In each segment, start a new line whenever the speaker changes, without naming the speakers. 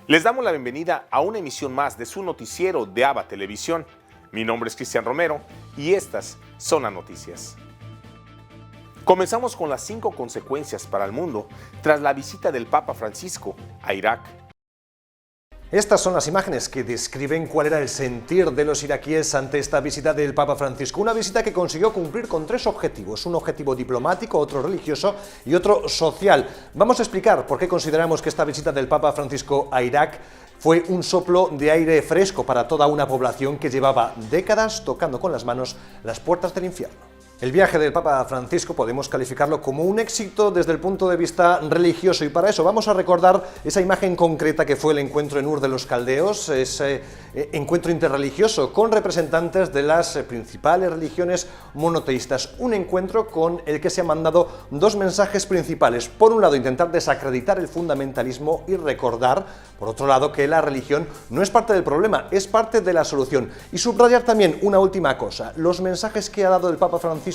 Les damos la bienvenida a una emisión más de su noticiero de ABA Televisión. Mi nombre es Cristian Romero y estas son las noticias. Comenzamos con las 5 consecuencias para el mundo tras la visita del Papa Francisco a Irak.
Estas son las imágenes que describen cuál era el sentir de los iraquíes ante esta visita del Papa Francisco. Una visita que consiguió cumplir con 3 objetivos, un objetivo diplomático, otro religioso y otro social. Vamos a explicar por qué consideramos que esta visita del Papa Francisco a Irak fue un soplo de aire fresco para toda una población que llevaba décadas tocando con las manos las puertas del infierno. El viaje del Papa Francisco podemos calificarlo como un éxito desde el punto de vista religioso y para eso vamos a recordar esa imagen concreta que fue el encuentro en Ur de los Caldeos, ese encuentro interreligioso con representantes de las principales religiones monoteístas, un encuentro con el que se han mandado 2 mensajes principales. Por un lado, intentar desacreditar el fundamentalismo y recordar, por otro lado, que la religión no es parte del problema, es parte de la solución. Y subrayar también una última cosa, los mensajes que ha dado el Papa Francisco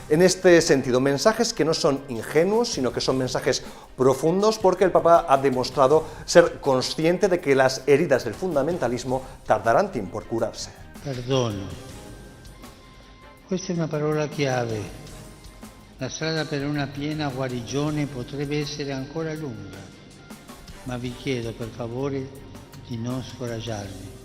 en este sentido, mensajes que no son ingenuos, sino que son mensajes profundos, porque el Papa ha demostrado ser consciente de que las heridas del fundamentalismo tardarán tiempo por curarse.
Perdono. Questa è una parola chiave. La strada per una piena guarigione potrebbe essere ancora lunga, ma vi chiedo per favore di non scoraggiarmi.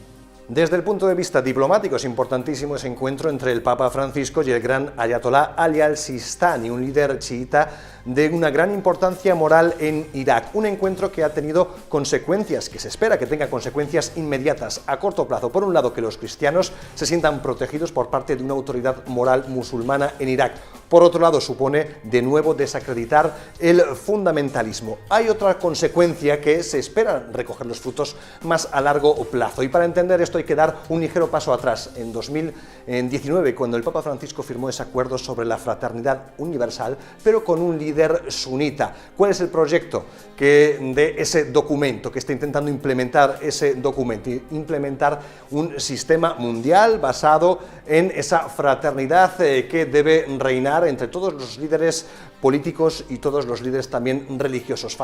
Desde el punto de vista diplomático es importantísimo ese encuentro entre el Papa Francisco y el gran Ayatolá Ali al-Sistani, un líder chiita de una gran importancia moral en Irak. Un encuentro que ha tenido consecuencias, que se espera que tenga consecuencias inmediatas a corto plazo. Por un lado, que los cristianos se sientan protegidos por parte de una autoridad moral musulmana en Irak. Por otro lado, supone de nuevo desacreditar el fundamentalismo. Hay otra consecuencia que se espera recoger los frutos más a largo plazo. Y para entender esto hay que dar un ligero paso atrás. En 2019, cuando el Papa Francisco firmó ese acuerdo sobre la fraternidad universal, pero con un líder sunita. ¿Cuál es el proyecto de ese documento que está intentando implementar ese documento? Implementar un sistema mundial basado en esa fraternidad que debe reinar entre todos los líderes políticos y todos los líderes también religiosos.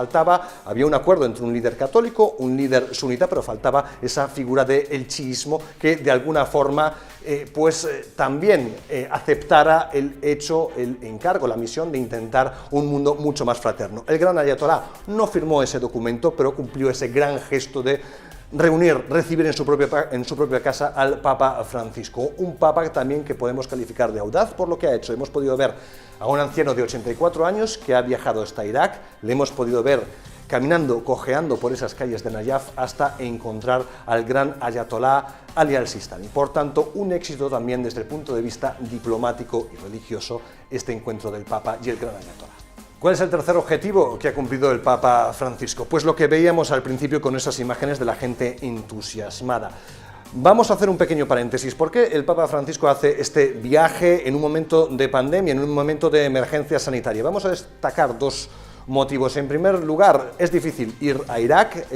Había un acuerdo entre un líder católico, un líder sunita, pero faltaba esa figura del chiismo que de alguna forma también aceptara el encargo, la misión de intentar un mundo mucho más fraterno. El gran Ayatolá no firmó ese documento, pero cumplió ese gran gesto de recibir en su propia casa al Papa Francisco, un Papa también que podemos calificar de audaz por lo que ha hecho. Hemos podido ver a un anciano de 84 años que ha viajado hasta Irak, le hemos podido ver caminando, cojeando por esas calles de Nayaf hasta encontrar al gran Ayatolá Ali al-Sistani. Por tanto, un éxito también desde el punto de vista diplomático y religioso este encuentro del Papa y el gran Ayatolá. ¿Cuál es el tercer objetivo que ha cumplido el Papa Francisco? Pues lo que veíamos al principio con esas imágenes de la gente entusiasmada. Vamos a hacer un pequeño paréntesis. ¿Por qué el Papa Francisco hace este viaje en un momento de pandemia, en un momento de emergencia sanitaria? Vamos a destacar 2 motivos. En primer lugar, es difícil ir a Irak.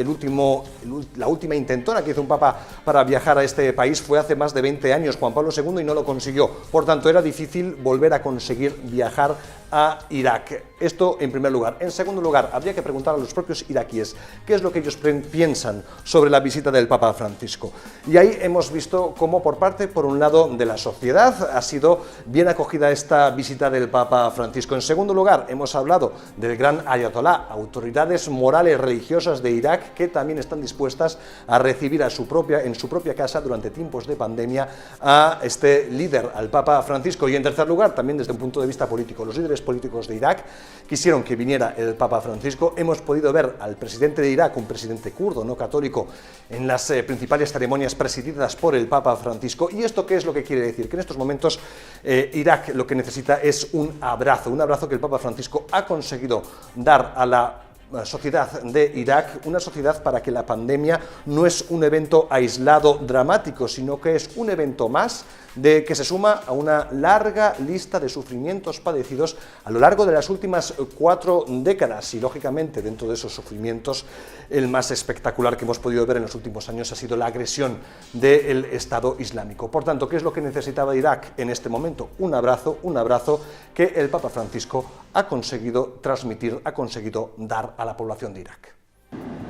La última intentona que hizo un papa para viajar a este país fue hace más de 20 años, Juan Pablo II, y no lo consiguió. Por tanto, era difícil volver a conseguir viajar a Irak. Esto en primer lugar. En segundo lugar, habría que preguntar a los propios iraquíes qué es lo que ellos piensan sobre la visita del Papa Francisco. Y ahí hemos visto cómo por un lado, de la sociedad ha sido bien acogida esta visita del Papa Francisco. En segundo lugar, hemos hablado del gran Ayatolá, autoridades morales religiosas de Irak que también están dispuestas a recibir en su propia casa durante tiempos de pandemia a este líder, al Papa Francisco. Y en tercer lugar, también desde un punto de vista político, los líderes políticos de Irak quisieron que viniera el Papa Francisco. Hemos podido ver al presidente de Irak, un presidente kurdo, no católico, en las principales ceremonias presididas por el Papa Francisco. ¿Y esto qué es lo que quiere decir? Que en estos momentos Irak lo que necesita es un abrazo que el Papa Francisco ha conseguido dar a la sociedad de Irak, una sociedad para que la pandemia no es un evento aislado dramático, sino que es un evento más que se suma a una larga lista de sufrimientos padecidos a lo largo de las últimas 4 décadas y, lógicamente, dentro de esos sufrimientos, el más espectacular que hemos podido ver en los últimos años ha sido la agresión del Estado Islámico. Por tanto, ¿qué es lo que necesitaba Irak en este momento? Un abrazo que el Papa Francisco ha conseguido transmitir, ha conseguido dar a la población de Irak.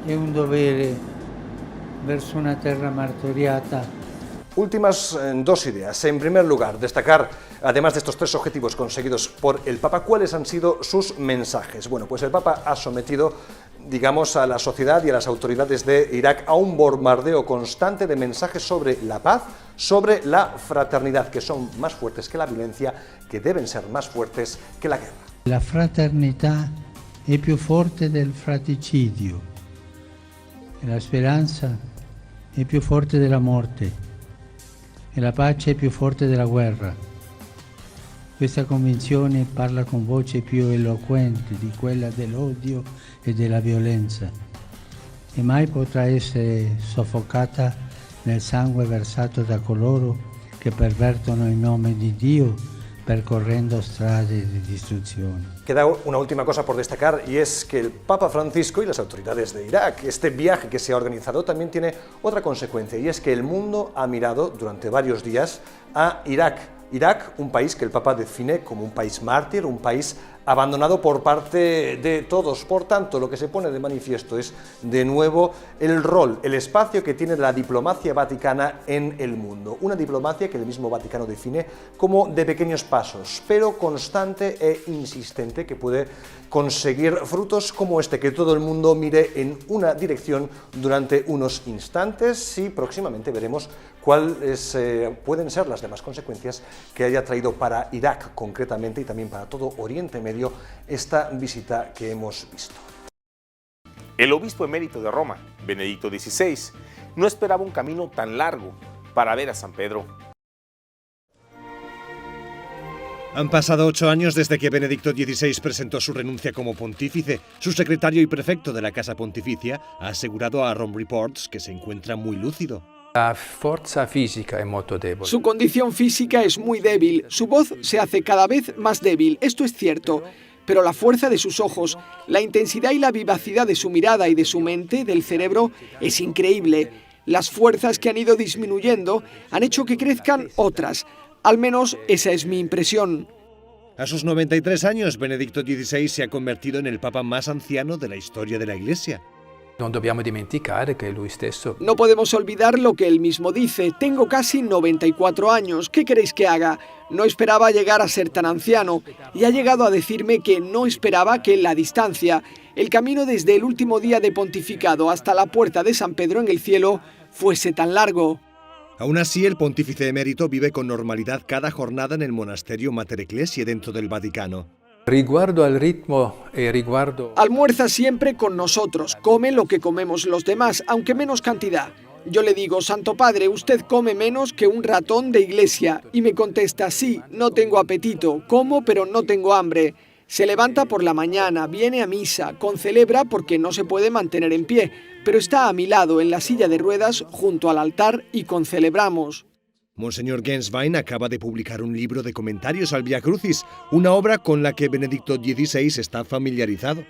È un dovere verso una terra martoriata.
Últimas dos ideas. En primer lugar, destacar, además de estos tres objetivos conseguidos por el Papa, cuáles han sido sus mensajes. Bueno, pues el Papa ha sometido, digamos, a la sociedad y a las autoridades de Irak a un bombardeo constante de mensajes sobre la paz, sobre la fraternidad, que son más fuertes que la violencia, que deben ser más fuertes que la guerra.
La fraternità è più forte del fratricidio e la speranza è più forte della morte e la pace è più forte della guerra. Questa convinzione parla con voce più eloquente di quella dell'odio e della violenza e mai potrà essere soffocata nel sangue versato da coloro che pervertono il nome di Dio percorriendo strade di distruzione.
Queda una última cosa por destacar y es que el Papa Francisco y las autoridades de Irak, este viaje que se ha organizado también tiene otra consecuencia y es que el mundo ha mirado durante varios días a Irak. Irak, un país que el Papa define como un país mártir, un país abandonado por parte de todos. Por tanto, lo que se pone de manifiesto es, de nuevo, el rol, el espacio que tiene la diplomacia vaticana en el mundo. Una diplomacia que el mismo Vaticano define como de pequeños pasos, pero constante e insistente, que puede conseguir frutos como este, que todo el mundo mire en una dirección durante unos instantes, y próximamente veremos cuáles pueden ser las demás consecuencias que haya traído para Irak concretamente y también para todo Oriente Medio esta visita que hemos visto.
El obispo emérito de Roma, Benedicto XVI, no esperaba un camino tan largo para ver a San Pedro.
Han pasado 8 años desde que Benedicto XVI presentó su renuncia como pontífice. Su secretario y prefecto de la Casa Pontificia ha asegurado a Rome Reports que se encuentra muy lúcido.
La fuerza física es muy débil.
Su condición física es muy débil, su voz se hace cada vez más débil, esto es cierto, pero la fuerza de sus ojos, la intensidad y la vivacidad de su mirada y de su mente, del cerebro, es increíble. Las fuerzas que han ido disminuyendo han hecho que crezcan otras, al menos esa es mi impresión.
A sus 93 años, Benedicto XVI se ha convertido en el papa más anciano de la historia de la Iglesia.
No dobbiamo dimenticare che lui stesso...
No podemos olvidar lo que él mismo dice. Tengo casi 94 años. ¿Qué queréis que haga? No esperaba llegar a ser tan anciano. Y ha llegado a decirme que no esperaba que la distancia, el camino desde el último día de pontificado hasta la puerta de San Pedro en el cielo, fuese tan largo.
Aún así, el pontífice emérito vive con normalidad cada jornada en el monasterio Mater Ecclesiae dentro del Vaticano.
Riguardo al ritmo y riguardo...
Almuerza siempre con nosotros, come lo que comemos los demás, aunque menos cantidad. Yo le digo, Santo Padre, usted come menos que un ratón de iglesia. Y me contesta, sí, no tengo apetito, como pero no tengo hambre. Se levanta por la mañana, viene a misa, concelebra porque no se puede mantener en pie, pero está a mi lado en la silla de ruedas junto al altar y concelebramos.
Monseñor Genswein acaba de publicar un libro de comentarios al Via Crucis, una obra con la que Benedicto XVI está familiarizado.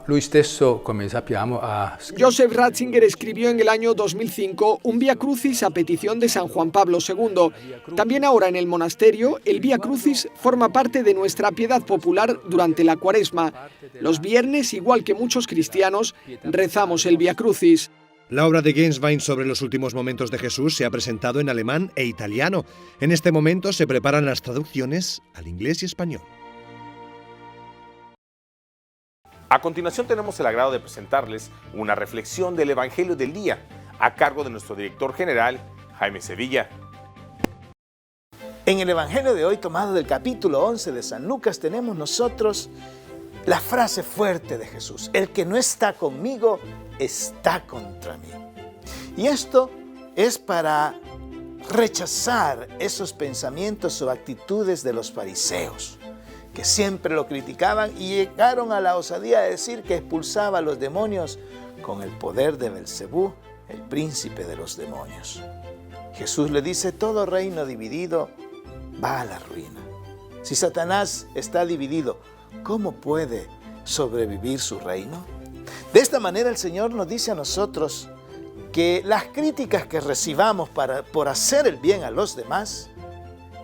Lui stesso, come sappiamo, ha...
Joseph Ratzinger escribió en el año 2005 un Via Crucis a petición de San Juan Pablo II. También ahora en el monasterio, el Via Crucis forma parte de nuestra piedad popular durante la Cuaresma. Los viernes, igual que muchos cristianos, rezamos el Via Crucis.
La obra de Genswein sobre los últimos momentos de Jesús se ha presentado en alemán e italiano. En este momento se preparan las traducciones al inglés y español.
A continuación tenemos el agrado de presentarles una reflexión del Evangelio del Día, a cargo de nuestro director general, Jaime Sevilla.
En el Evangelio de hoy, tomado del capítulo 11 de San Lucas, tenemos nosotros la frase fuerte de Jesús: el que no está conmigo, está contra mí. Y esto es para rechazar esos pensamientos o actitudes de los fariseos, que siempre lo criticaban y llegaron a la osadía de decir que expulsaba a los demonios con el poder de Belcebú, el príncipe de los demonios. Jesús le dice: todo reino dividido va a la ruina. Si Satanás está dividido, ¿cómo puede sobrevivir su reino? De esta manera el Señor nos dice a nosotros que las críticas que recibamos por hacer el bien a los demás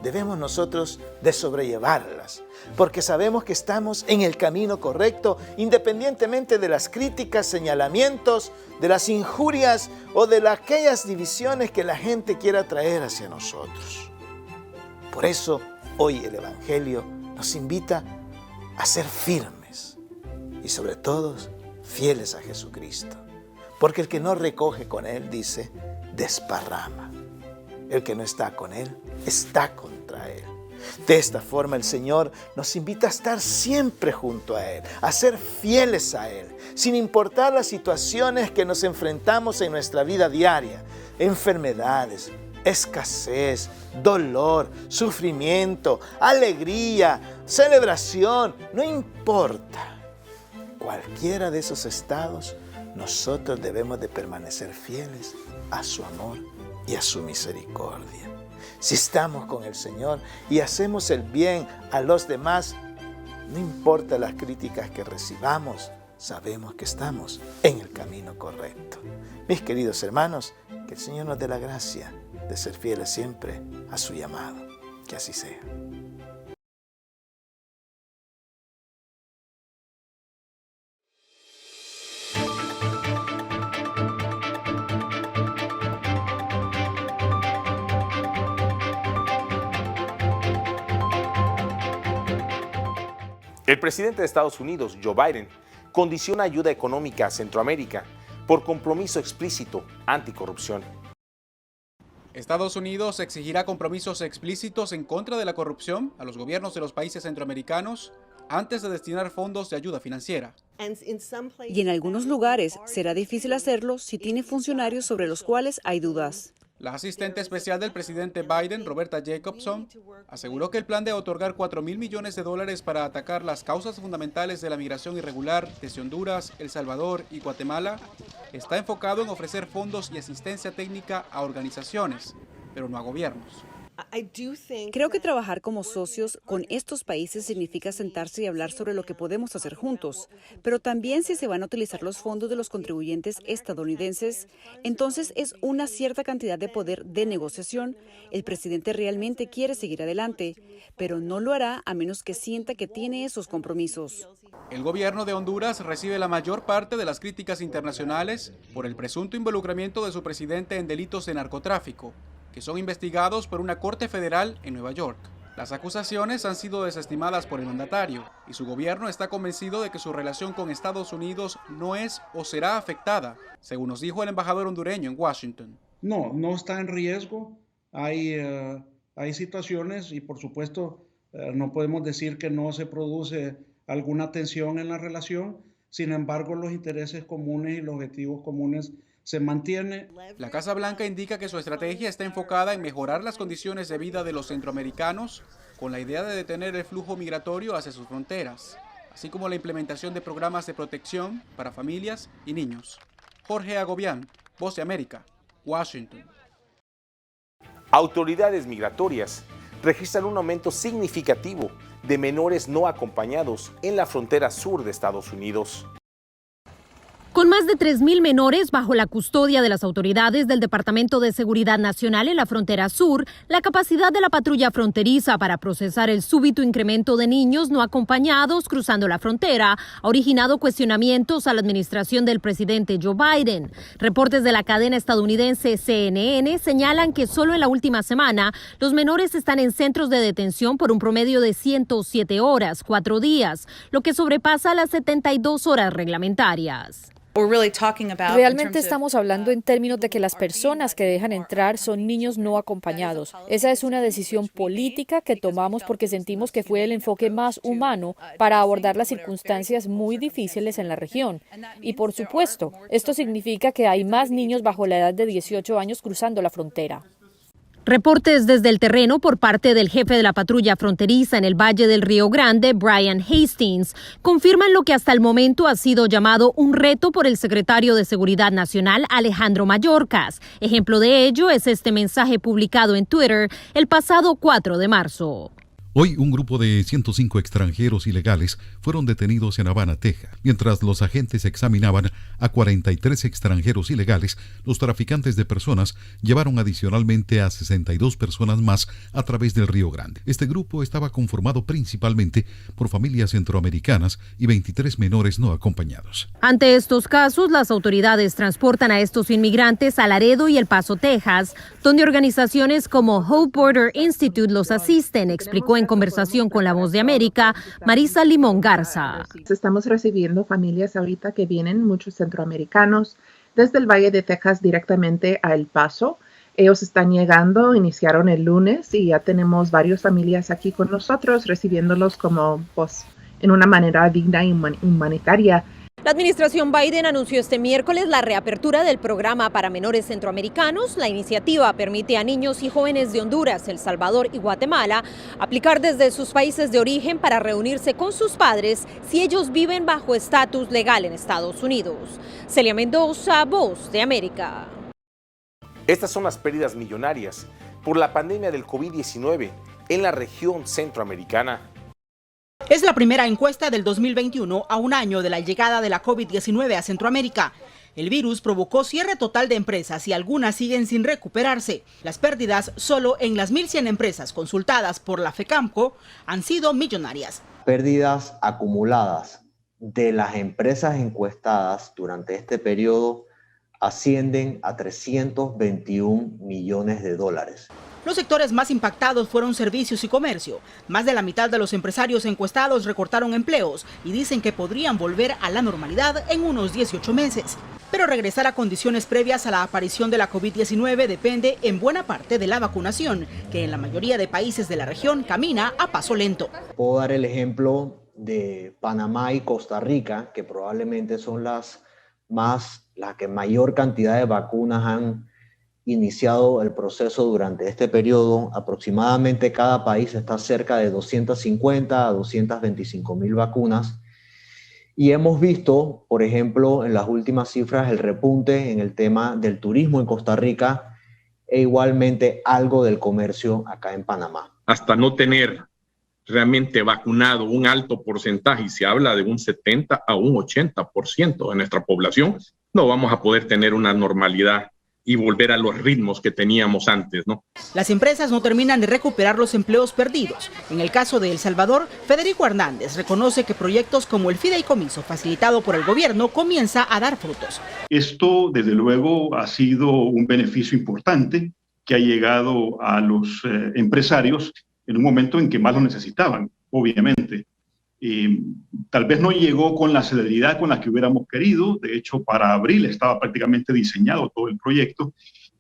debemos nosotros de sobrellevarlas, porque sabemos que estamos en el camino correcto, independientemente de las críticas, señalamientos, de las injurias o de aquellas divisiones que la gente quiera traer hacia nosotros. Por eso, hoy el Evangelio nos invita a ser firmes y sobre todo fieles a Jesucristo, porque el que no recoge con Él, dice, desparrama. El que no está con Él, está contra Él. De esta forma el Señor nos invita a estar siempre junto a Él, a ser fieles a Él, sin importar las situaciones que nos enfrentamos en nuestra vida diaria, enfermedades, escasez, dolor, sufrimiento, alegría, celebración, no importa. Cualquiera de esos estados, nosotros debemos de permanecer fieles a su amor y a su misericordia. Si estamos con el Señor y hacemos el bien a los demás, no importa las críticas que recibamos, sabemos que estamos en el camino correcto. Mis queridos hermanos, que el Señor nos dé la gracia de ser fieles siempre a su llamado. Que así sea.
El presidente de Estados Unidos, Joe Biden, condiciona ayuda económica a Centroamérica por compromiso explícito anticorrupción.
Estados Unidos exigirá compromisos explícitos en contra de la corrupción a los gobiernos de los países centroamericanos antes de destinar fondos de ayuda financiera.
Y en algunos lugares será difícil hacerlo si tiene funcionarios sobre los cuales hay dudas.
La asistente especial del presidente Biden, Roberta Jacobson, aseguró que el plan de otorgar $4.000 millones para atacar las causas fundamentales de la migración irregular desde Honduras, El Salvador y Guatemala está enfocado en ofrecer fondos y asistencia técnica a organizaciones, pero no a gobiernos.
Creo que trabajar como socios con estos países significa sentarse y hablar sobre lo que podemos hacer juntos, pero también si se van a utilizar los fondos de los contribuyentes estadounidenses, entonces es una cierta cantidad de poder de negociación. El presidente realmente quiere seguir adelante, pero no lo hará a menos que sienta que tiene esos compromisos.
El gobierno de Honduras recibe la mayor parte de las críticas internacionales por el presunto involucramiento de su presidente en delitos de narcotráfico, que son investigados por una corte federal en Nueva York. Las acusaciones han sido desestimadas por el mandatario y su gobierno está convencido de que su relación con Estados Unidos no es o será afectada, según nos dijo el embajador hondureño en Washington.
No está en riesgo. Hay situaciones y por supuesto no podemos decir que no se produce alguna tensión en la relación. Sin embargo, los intereses comunes y los objetivos comunes se mantiene.
La Casa Blanca indica que su estrategia está enfocada en mejorar las condiciones de vida de los centroamericanos con la idea de detener el flujo migratorio hacia sus fronteras, así como la implementación de programas de protección para familias y niños. Jorge Agobián, Voz de América, Washington.
Autoridades migratorias registran un aumento significativo de menores no acompañados en la frontera sur de Estados Unidos.
Con más de 3.000 menores bajo la custodia de las autoridades del Departamento de Seguridad Nacional en la frontera sur, la capacidad de la patrulla fronteriza para procesar el súbito incremento de niños no acompañados cruzando la frontera ha originado cuestionamientos a la administración del presidente Joe Biden. Reportes de la cadena estadounidense CNN señalan que solo en la última semana los menores están en centros de detención por un promedio de 107 horas, 4 días, lo que sobrepasa las 72 horas reglamentarias.
Realmente estamos hablando en términos de que las personas que dejan entrar son niños no acompañados. Esa es una decisión política que tomamos porque sentimos que fue el enfoque más humano para abordar las circunstancias muy difíciles en la región. Y por supuesto, esto significa que hay más niños bajo la edad de 18 años cruzando la frontera.
Reportes desde el terreno por parte del jefe de la patrulla fronteriza en el Valle del Río Grande, Brian Hastings, confirman lo que hasta el momento ha sido llamado un reto por el secretario de Seguridad Nacional, Alejandro Mayorkas. Ejemplo de ello es este mensaje publicado en Twitter el pasado 4 de marzo.
Hoy un grupo de 105 extranjeros ilegales fueron detenidos en Havana, Texas. Mientras los agentes examinaban a 43 extranjeros ilegales, los traficantes de personas llevaron adicionalmente a 62 personas más a través del Río Grande. Este grupo estaba conformado principalmente por familias centroamericanas y 23 menores no acompañados.
Ante estos casos, las autoridades transportan a estos inmigrantes a Laredo y El Paso, Texas, donde organizaciones como Hope Border Institute los asisten, explicó en conversación con La Voz de América, Marisa Limón Garza.
Estamos recibiendo familias ahorita que vienen, muchos centroamericanos, desde el Valle de Texas directamente a El Paso. Ellos están llegando, iniciaron el lunes y ya tenemos varias familias aquí con nosotros, recibiéndolos como, pues, en una manera digna y humanitaria.
La administración Biden anunció este miércoles la reapertura del programa para menores centroamericanos. La iniciativa permite a niños y jóvenes de Honduras, El Salvador y Guatemala aplicar desde sus países de origen para reunirse con sus padres si ellos viven bajo estatus legal en Estados Unidos. Celia Mendoza, Voz de América.
Estas son las pérdidas millonarias por la pandemia del COVID-19 en la región centroamericana.
Es la primera encuesta del 2021 a un año de la llegada de la COVID-19 a Centroamérica. El virus provocó cierre total de empresas y algunas siguen sin recuperarse. Las pérdidas solo en las 1.100 empresas consultadas por la FECAMCO han sido millonarias.
Pérdidas acumuladas de las empresas encuestadas durante este periodo ascienden a 321 millones de dólares.
Los sectores más impactados fueron servicios y comercio. Más de la mitad de los empresarios encuestados recortaron empleos y dicen que podrían volver a la normalidad en unos 18 meses. Pero regresar a condiciones previas a la aparición de la COVID-19 depende en buena parte de la vacunación, que en la mayoría de países de la región camina a paso lento.
Puedo dar el ejemplo de Panamá y Costa Rica, que probablemente son las que mayor cantidad de vacunas han iniciado el proceso durante este periodo. Aproximadamente cada país está cerca de 250 a 225 mil vacunas. Y hemos visto, por ejemplo, en las últimas cifras, el repunte en el tema del turismo en Costa Rica e igualmente algo del comercio acá en Panamá.
Hasta no tener realmente vacunado un alto porcentaje, y se habla de un 70 a un 80% de nuestra población, no vamos a poder tener una normalidad y volver a los ritmos que teníamos antes, ¿no?
Las empresas no terminan de recuperar los empleos perdidos. En el caso de El Salvador, Federico Hernández reconoce que proyectos como el fideicomiso facilitado por el gobierno comienza a dar frutos.
Esto, desde luego, ha sido un beneficio importante que ha llegado a los empresarios en un momento en que más lo necesitaban, obviamente. Tal vez no llegó con la celeridad con la que hubiéramos querido. De hecho, para abril estaba prácticamente diseñado todo el proyecto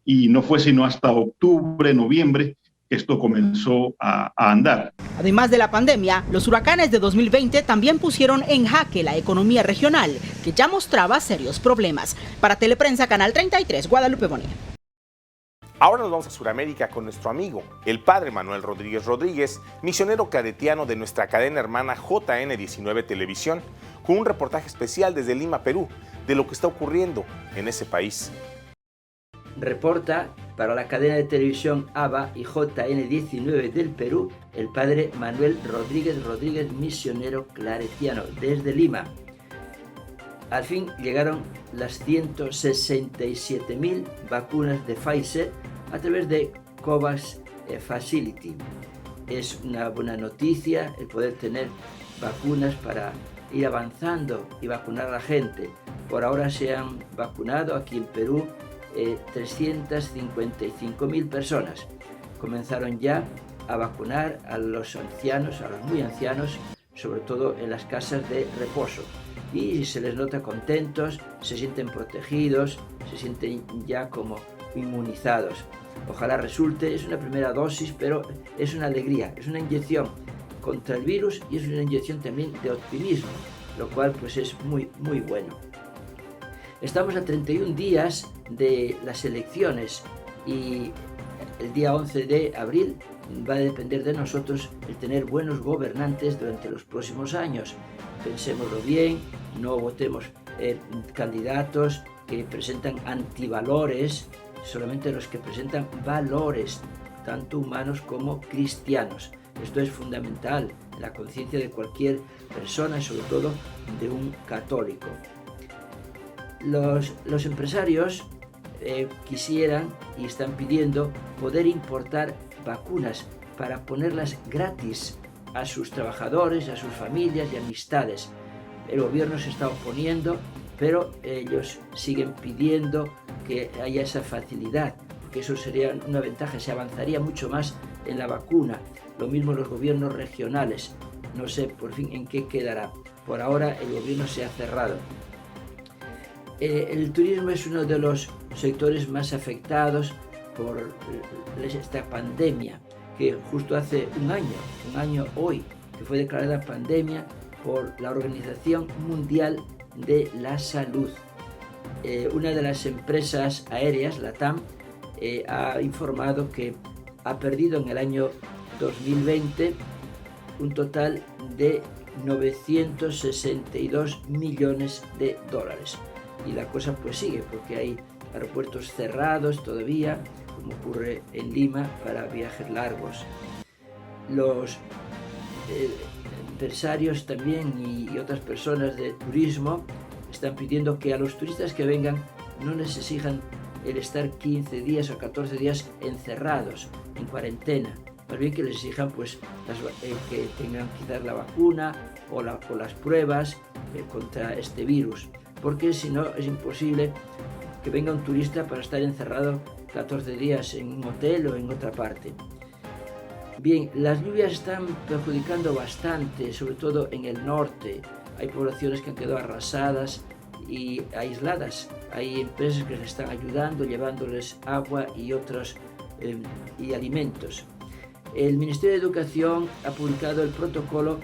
y no fue sino hasta octubre, noviembre que esto comenzó a andar.
Además de la pandemia, los huracanes de 2020 también pusieron en jaque la economía regional, que ya mostraba serios problemas. Para Teleprensa, Canal 33, Guadalupe Bonilla.
Ahora nos vamos a Sudamérica con nuestro amigo, el padre Manuel Rodríguez Rodríguez, misionero claretiano de nuestra cadena hermana JN19 Televisión, con un reportaje especial desde Lima, Perú, de lo que está ocurriendo en ese país.
Reporta para la cadena de televisión ABA y JN19 del Perú, el padre Manuel Rodríguez Rodríguez, misionero claretiano, desde Lima. Al fin llegaron las 167.000 vacunas de Pfizer a través de COVAX Facility. Es una buena noticia el poder tener vacunas para ir avanzando y vacunar a la gente. Por ahora se han vacunado aquí en Perú 355.000 personas. Comenzaron ya a vacunar a los ancianos, a los muy ancianos, sobre todo en las casas de reposo. Y se les nota contentos, se sienten protegidos, se sienten ya como inmunizados. Ojalá resulte, es una primera dosis, pero es una alegría, es una inyección contra el virus y es una inyección también de optimismo, lo cual pues es muy bueno. Estamos a 31 días de las elecciones y el día 11 de abril va a depender de nosotros el tener buenos gobernantes durante los próximos años. Pensémoslo bien, no votemos candidatos que presentan antivalores, solamente los que presentan valores, tanto humanos como cristianos. Esto es fundamental en la conciencia de cualquier persona, sobre todo de un católico. Los empresarios quisieran y están pidiendo poder importar vacunas para ponerlas gratis a sus trabajadores, a sus familias y amistades. El gobierno se está oponiendo, pero ellos siguen pidiendo que haya esa facilidad, porque eso sería una ventaja, se avanzaría mucho más en la vacuna. Lo mismo los gobiernos regionales, no sé por fin en qué quedará. Por ahora el gobierno se ha cerrado. El turismo es uno de los sectores más afectados por esta pandemia, que justo hace un año hoy, que fue declarada pandemia por la Organización Mundial de la Salud. Una de las empresas aéreas, la TAM, ha informado que ha perdido en el año 2020 un total de 962 millones de dólares. Y la cosa pues sigue, porque hay aeropuertos cerrados todavía, como ocurre en Lima, para viajes largos. Los empresarios también y otras personas de turismo están pidiendo que a los turistas que vengan no les exijan el estar 15 días o 14 días encerrados, en cuarentena. Más bien que les exijan pues, que tengan quizás la vacuna o las pruebas contra este virus. Porque si no es imposible que venga un turista para estar encerrado 14 días en un hotel o en otra parte. Bien, las lluvias están perjudicando bastante, sobre todo en el norte. Hay poblaciones que han quedado arrasadas y aisladas. Hay empresas que les están ayudando, llevándoles agua y otros y alimentos. El Ministerio de Educación ha publicado el protocolo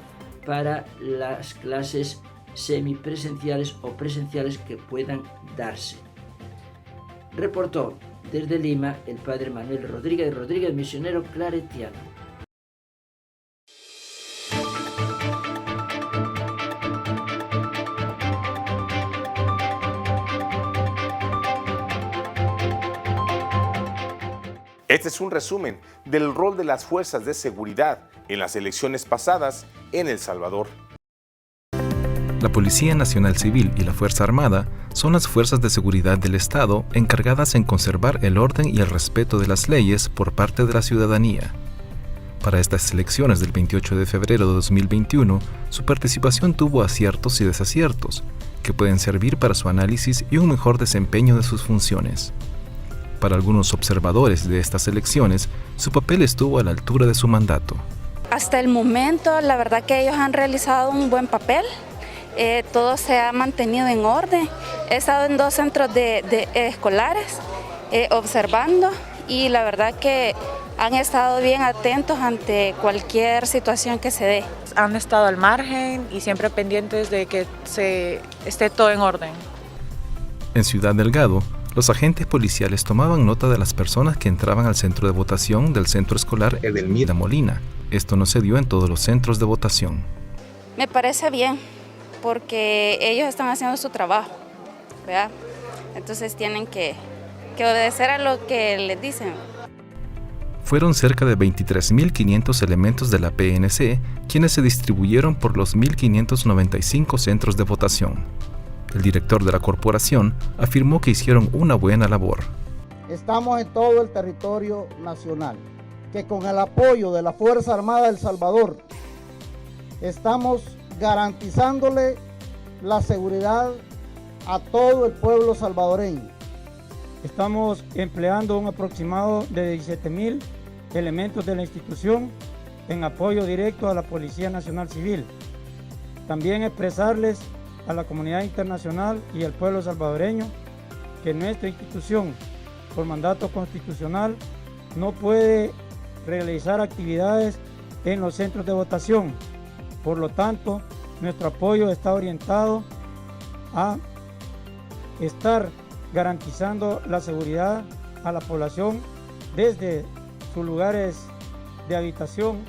para las clases semipresenciales o presenciales que puedan darse. Reportó desde Lima el padre Manuel Rodríguez, misionero claretiano.
Este es un resumen del rol de las fuerzas de seguridad en las elecciones pasadas en El Salvador.
La Policía Nacional Civil y la Fuerza Armada son las fuerzas de seguridad del Estado encargadas en conservar el orden y el respeto de las leyes por parte de la ciudadanía. Para estas elecciones del 28 de febrero de 2021, su participación tuvo aciertos y desaciertos, que pueden servir para su análisis y un mejor desempeño de sus funciones. Para algunos observadores de estas elecciones, su papel estuvo a la altura de su mandato.
Hasta el momento, la verdad que ellos han realizado un buen papel. Todo se ha mantenido en orden. He estado en 2 centros de escolares observando y la verdad que han estado bien atentos ante cualquier situación que se dé.
Han estado al margen y siempre pendientes de que esté todo en orden.
En Ciudad Delgado, los agentes policiales tomaban nota de las personas que entraban al centro de votación del centro escolar Edelmira Molina. Esto no se dio en todos los centros de votación.
Me parece bien, porque ellos están haciendo su trabajo, ¿verdad? Entonces tienen que obedecer a lo que les dicen.
Fueron cerca de 23.500 elementos de la PNC quienes se distribuyeron por los 1.595 centros de votación. El director de la corporación afirmó que hicieron una buena labor.
Estamos en todo el territorio nacional, que con el apoyo de la Fuerza Armada de El Salvador estamos garantizándole la seguridad a todo el pueblo salvadoreño.
Estamos empleando un aproximado de 17.000 elementos de la institución en apoyo directo a la Policía Nacional Civil. También expresarles a la comunidad internacional y al pueblo salvadoreño que nuestra institución, por mandato constitucional, no puede realizar actividades en los centros de votación. Por lo tanto, nuestro apoyo está orientado a estar garantizando la seguridad a la población desde sus lugares de habitación,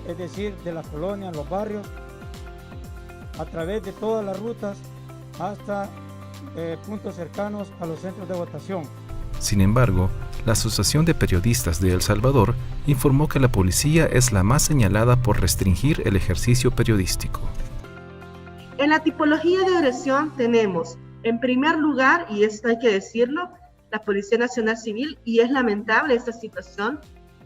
es decir, de las colonias, los barrios, a través de todas las rutas hasta puntos cercanos a los centros de votación.
Sin embargo, la Asociación de Periodistas de El Salvador informó que la policía es la más señalada por restringir el ejercicio periodístico.
En la tipología de agresión tenemos, en primer lugar, y esto hay que decirlo, la Policía Nacional Civil, y es lamentable esta situación.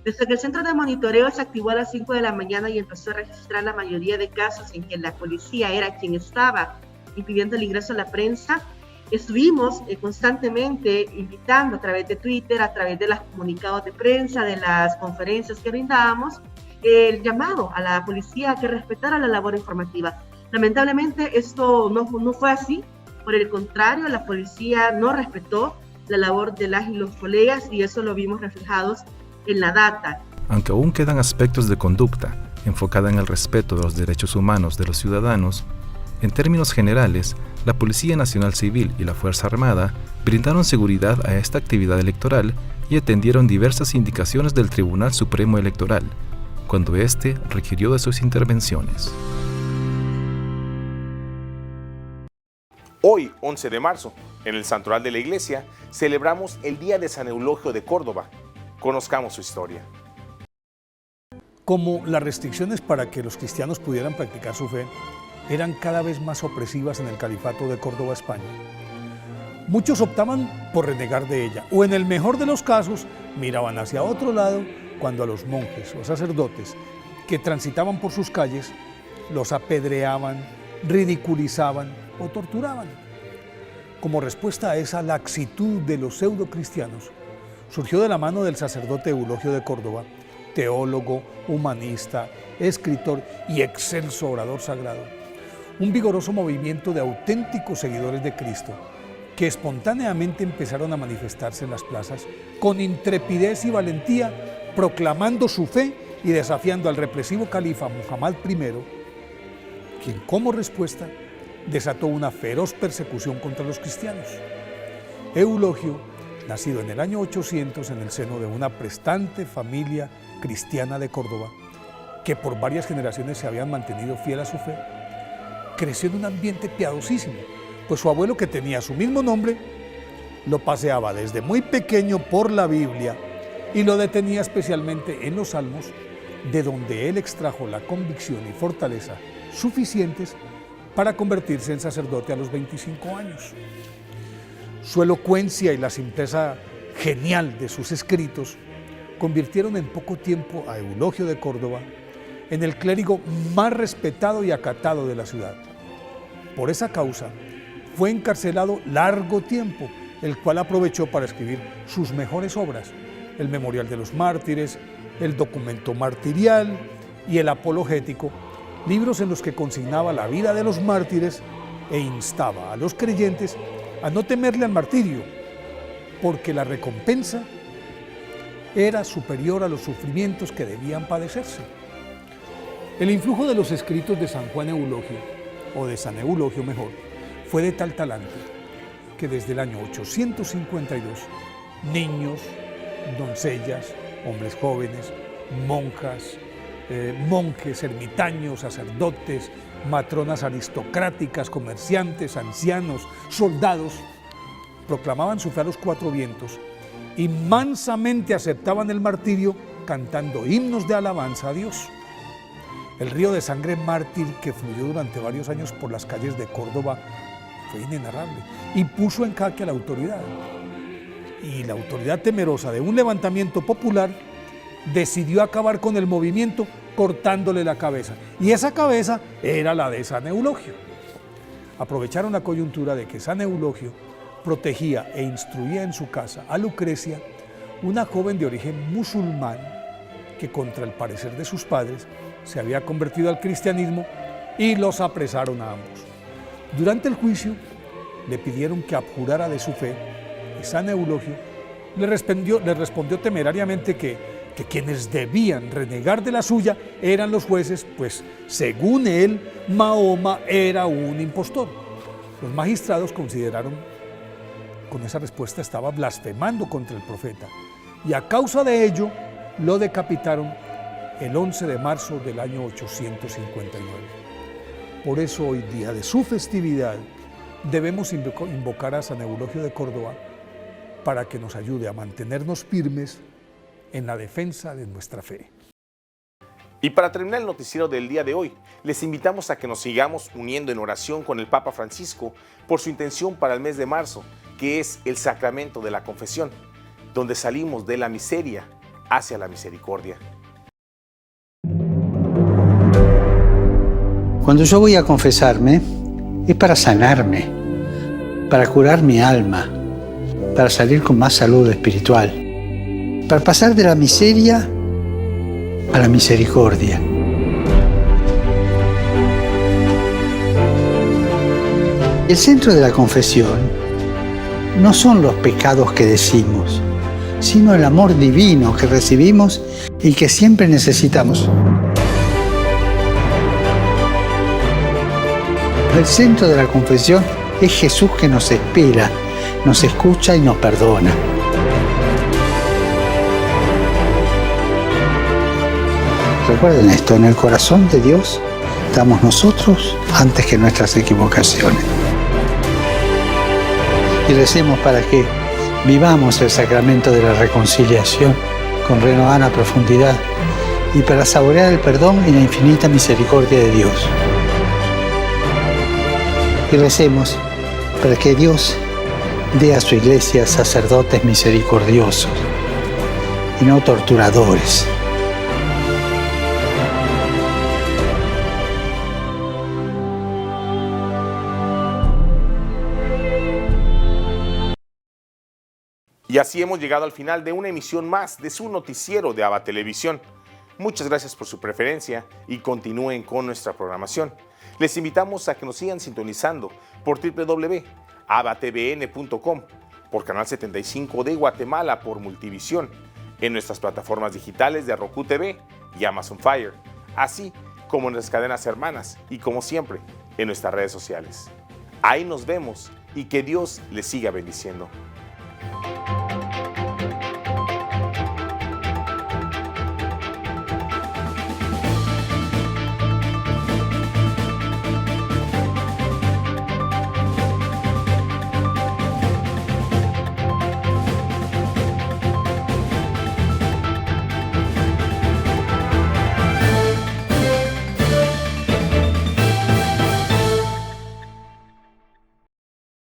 Desde que el centro de monitoreo se activó a las 5 de la mañana y empezó a registrar la mayoría de casos en que la policía era quien estaba impidiendo el ingreso a la prensa, estuvimos constantemente invitando a través de Twitter, a través de los comunicados de prensa, de las conferencias que brindábamos, el llamado a la policía a que respetara la labor informativa. Lamentablemente esto no fue así, por el contrario, la policía no respetó la labor de las y los colegas y eso lo vimos reflejados en la data.
Aunque aún quedan aspectos de conducta enfocada en el respeto de los derechos humanos de los ciudadanos, en términos generales, la Policía Nacional Civil y la Fuerza Armada brindaron seguridad a esta actividad electoral y atendieron diversas indicaciones del Tribunal Supremo Electoral, cuando éste requirió de sus intervenciones.
Hoy, 11 de marzo, en el Santoral de la Iglesia, celebramos el Día de San Eulogio de Córdoba. Conozcamos su historia.
Como las restricciones para que los cristianos pudieran practicar su fe eran cada vez más opresivas en el Califato de Córdoba, España, muchos optaban por renegar de ella, o en el mejor de los casos, miraban hacia otro lado cuando a los monjes o sacerdotes que transitaban por sus calles los apedreaban, ridiculizaban o torturaban. Como respuesta a esa laxitud de los pseudocristianos, surgió de la mano del sacerdote Eulogio de Córdoba, teólogo, humanista, escritor y excelso orador sagrado, un vigoroso movimiento de auténticos seguidores de Cristo que espontáneamente empezaron a manifestarse en las plazas con intrepidez y valentía, proclamando su fe y desafiando al represivo califa Muhammad I, quien como respuesta desató una feroz persecución contra los cristianos. Eulogio, nacido en el año 800 en el seno de una prestante familia cristiana de Córdoba, que por varias generaciones se habían mantenido fiel a su fe, creció en un ambiente piadosísimo, pues su abuelo, que tenía su mismo nombre, lo paseaba desde muy pequeño por la Biblia y lo detenía especialmente en los Salmos, de donde él extrajo la convicción y fortaleza suficientes para convertirse en sacerdote a los 25 años. Su elocuencia y la simpleza genial de sus escritos convirtieron en poco tiempo a Eulogio de Córdoba en el clérigo más respetado y acatado de la ciudad. Por esa causa, fue encarcelado largo tiempo, el cual aprovechó para escribir sus mejores obras, el Memorial de los Mártires, el Documento Martirial y el Apologético, libros en los que consignaba la vida de los mártires e instaba a los creyentes a no temerle al martirio, porque la recompensa era superior a los sufrimientos que debían padecerse. El influjo de los escritos de San Juan Eulogio, o de San Eulogio mejor, fue de tal talante que desde el año 852 niños, doncellas, hombres jóvenes, monjas, monjes, ermitaños, sacerdotes, matronas aristocráticas, comerciantes, ancianos, soldados, proclamaban su fe a los cuatro vientos y mansamente aceptaban el martirio cantando himnos de alabanza a Dios. El río de sangre mártir que fluyó durante varios años por las calles de Córdoba fue inenarrable y puso en jaque a la autoridad. Y la autoridad, temerosa de un levantamiento popular, decidió acabar con el movimiento cortándole la cabeza. Y esa cabeza era la de San Eulogio. Aprovecharon la coyuntura de que San Eulogio protegía e instruía en su casa a Lucrecia, una joven de origen musulmán que, contra el parecer de sus padres, se había convertido al cristianismo, y los apresaron a ambos. Durante el juicio le pidieron que abjurara de su fe y San Eulogio le respondió temerariamente que quienes debían renegar de la suya eran los jueces, pues según él, Mahoma era un impostor. Los magistrados consideraron con esa respuesta estaba blasfemando contra el profeta y a causa de ello lo decapitaron el 11 de marzo del año 859. Por eso hoy, día de su festividad, debemos invocar a San Eulogio de Córdoba para que nos ayude a mantenernos firmes en la defensa de nuestra fe.
Y para terminar el noticiero del día de hoy, les invitamos a que nos sigamos uniendo en oración con el Papa Francisco por su intención para el mes de marzo, que es el sacramento de la confesión, donde salimos de la miseria hacia la misericordia.
Cuando yo voy a confesarme, es para sanarme, para curar mi alma, para salir con más salud espiritual, para pasar de la miseria a la misericordia. El centro de la confesión no son los pecados que decimos, sino el amor divino que recibimos y que siempre necesitamos. El centro de la confesión es Jesús que nos espera, nos escucha y nos perdona. Recuerden esto, en el corazón de Dios estamos nosotros antes que nuestras equivocaciones. Y recemos para que vivamos el sacramento de la reconciliación con renovada profundidad y para saborear el perdón y la infinita misericordia de Dios. Y recemos para que Dios dé a su iglesia sacerdotes misericordiosos y no torturadores.
Y así hemos llegado al final de una emisión más de su noticiero de ABA Televisión. Muchas gracias por su preferencia y continúen con nuestra programación. Les invitamos a que nos sigan sintonizando por www.abatvn.com, por Canal 75 de Guatemala por Multivisión, en nuestras plataformas digitales de Roku TV y Amazon Fire, así como en nuestras cadenas hermanas y como siempre en nuestras redes sociales. Ahí nos vemos y que Dios les siga bendiciendo.